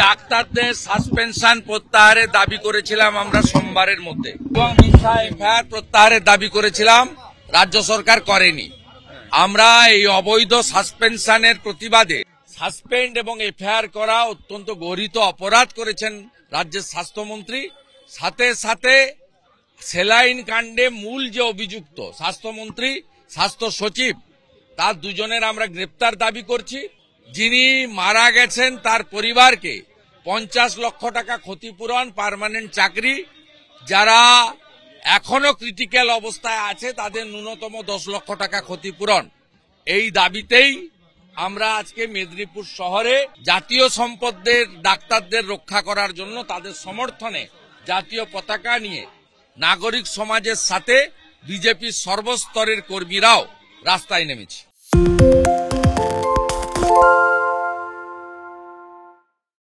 ডাক্তারদের সাসপেনশন প্রত্যাহারের দাবি করেছিলাম আমরা সোমবারের মধ্যে এবং মিথ্যা এফআইআর প্রত্যাহারের দাবি করেছিলাম, রাজ্য সরকার করেনি। আমরা এই অবৈধ সাসপেনশনের প্রতিবাদে সাসপেন্ড এবং এফআইআর করা অত্যন্ত গর্হিত অপরাধ করেছেন রাজ্যের স্বাস্থ্যমন্ত্রী। সাথে সাথে সেলাইন কাণ্ডে মূল যে অভিযুক্ত স্বাস্থ্যমন্ত্রী, স্বাস্থ্য সচিব, তার দুজনের আমরা গ্রেপ্তার দাবি করছি। যিনি মারা গেছেন তার পরিবারকে 50 লক্ষ টাকা ক্ষতিপূরণ, পার্মানেন্ট চাকরি, যারা এখনো ক্রিটিক্যাল অবস্থায় আছে তাদের ন্যূনতম 10 লক্ষ টাকা ক্ষতিপূরণ, এই দাবিতেই আমরা আজকে মেদিনীপুর শহরে জাতীয় সম্পদের ডাক্তারদের রক্ষা করার জন্য তাদের সমর্থনে জাতীয় পতাকা নিয়ে নাগরিক সমাজের সাথে বিজেপির সর্বস্তরের কর্মীরাও রাস্তায় নেমেছি।